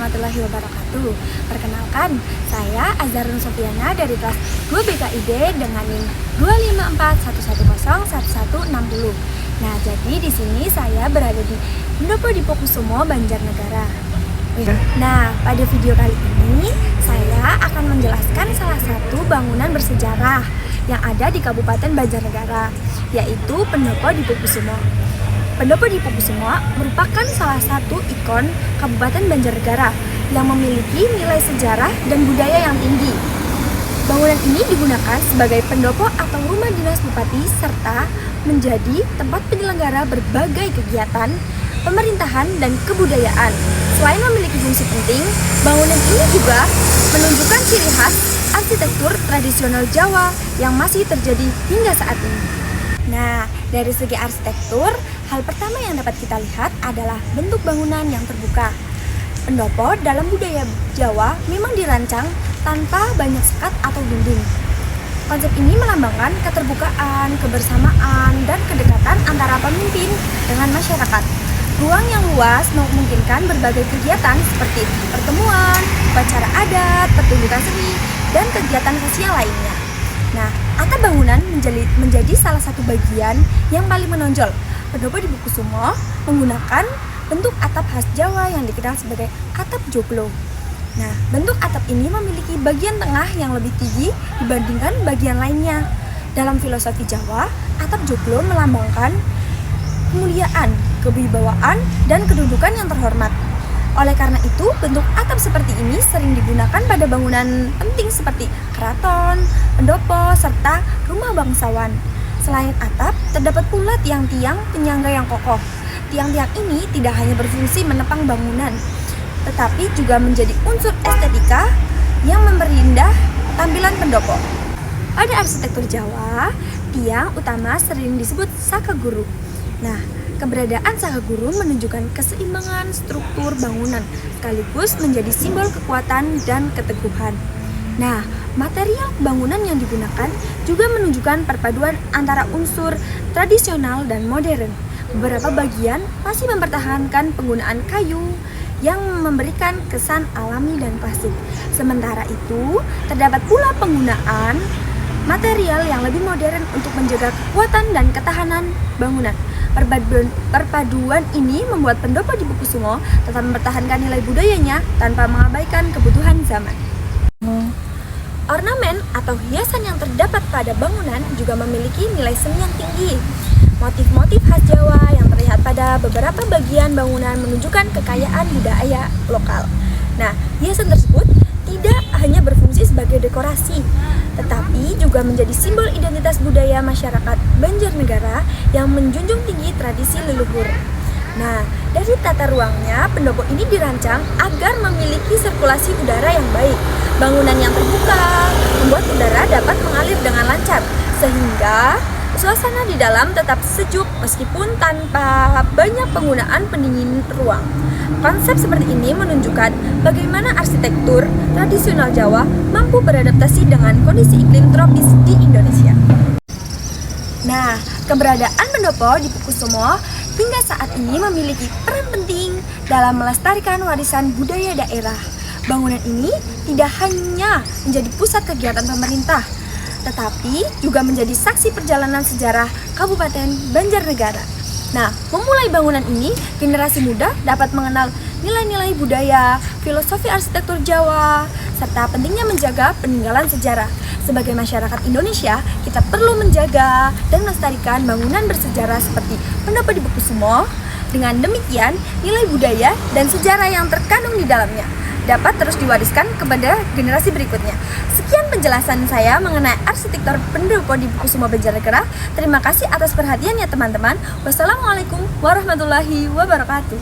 warahmatullahi wabarakatuh. Perkenalkan, saya Azharun Sofiana dari kelas 2 BKID dengan NIM 25411011160. Nah, jadi di sini saya berada di Pendopo Dipokusumo, Banjarnegara. Nah, pada video kali ini saya akan menjelaskan salah satu bangunan bersejarah yang ada di Kabupaten Banjarnegara, yaitu Pendopo Dipokusumo. Pendopo Dipokusumo merupakan salah satu ikon Kabupaten Banjarnegara yang memiliki nilai sejarah dan budaya yang tinggi. Bangunan ini digunakan sebagai pendopo atau rumah dinas bupati serta menjadi tempat penyelenggara berbagai kegiatan pemerintahan dan kebudayaan. Selain memiliki fungsi penting, bangunan ini juga menunjukkan ciri khas arsitektur tradisional Jawa yang masih terjadi hingga saat ini. Nah, dari segi arsitektur, hal pertama yang dapat kita lihat adalah bentuk bangunan yang terbuka. Pendopo dalam budaya Jawa memang dirancang tanpa banyak sekat atau dinding. Konsep ini melambangkan keterbukaan, kebersamaan, dan kedekatan antara pemimpin dengan masyarakat. Ruang yang luas memungkinkan berbagai kegiatan seperti pertemuan, upacara adat, pertunjukan seni, dan kegiatan sosial lainnya. Nah, atap bangunan menjadi salah satu bagian yang paling menonjol. Pendopo Dipokusumo menggunakan bentuk atap khas Jawa yang dikenal sebagai atap joglo. Nah, bentuk atap ini memiliki bagian tengah yang lebih tinggi dibandingkan bagian lainnya. Dalam filosofi Jawa, atap joglo melambangkan kemuliaan, kewibawaan, dan kedudukan yang terhormat. Oleh karena itu, bentuk atap seperti ini sering digunakan pada bangunan penting seperti keraton, pendopo, serta rumah bangsawan. Selain atap, terdapat pula tiang-tiang penyangga yang kokoh. Tiang-tiang ini tidak hanya berfungsi menepang bangunan, tetapi juga menjadi unsur estetika yang memperindah tampilan pendopo. Pada arsitektur Jawa, tiang utama sering disebut sakaguru. Nah, keberadaan sakaguru menunjukkan keseimbangan struktur bangunan sekaligus menjadi simbol kekuatan dan keteguhan. Nah, material bangunan yang digunakan juga menunjukkan perpaduan antara unsur tradisional dan modern. Beberapa bagian masih mempertahankan penggunaan kayu yang memberikan kesan alami dan klasik. Sementara itu, terdapat pula penggunaan material yang lebih modern untuk menjaga kekuatan dan ketahanan bangunan. Perpaduan ini membuat Pendopo Dipokusumo tetap mempertahankan nilai budayanya tanpa mengabaikan kebutuhan zaman. Ornamen atau hiasan yang terdapat pada bangunan juga memiliki nilai seni yang tinggi. Motif-motif khas Jawa yang terlihat pada beberapa bagian bangunan menunjukkan kekayaan budaya lokal. Nah, hiasan tersebut tidak hanya berfungsi sebagai dekorasi, tetapi juga menjadi simbol identitas budaya masyarakat Banjarnegara yang menjunjung tinggi tradisi leluhur. Nah, dari tata ruangnya, pendopo ini dirancang agar memiliki sirkulasi udara yang baik. Bangunan yang terbuka membuat udara dapat mengalir dengan lancar, sehingga suasana di dalam tetap sejuk meskipun tanpa banyak penggunaan pendingin ruang. Konsep seperti ini menunjukkan bagaimana arsitektur tradisional Jawa mampu beradaptasi dengan kondisi iklim tropis di Indonesia. Nah, keberadaan Pendopo Dipokusumo hingga saat ini memiliki peran penting dalam melestarikan warisan budaya daerah. Bangunan ini tidak hanya menjadi pusat kegiatan pemerintah, tetapi juga menjadi saksi perjalanan sejarah Kabupaten Banjarnegara. Nah, memulai bangunan ini, generasi muda dapat mengenal nilai-nilai budaya, filosofi arsitektur Jawa, serta pentingnya menjaga peninggalan sejarah. Sebagai masyarakat Indonesia, kita perlu menjaga dan melestarikan bangunan bersejarah seperti Pendopo Dipokusumo. Dengan demikian, nilai budaya dan sejarah yang terkandung di dalamnya dapat terus diwariskan kepada generasi berikutnya. Sekian penjelasan saya mengenai arsitektur Pendopo Dipokusumo Banjarnegara. Terima kasih atas perhatiannya teman-teman. Wassalamualaikum warahmatullahi wabarakatuh.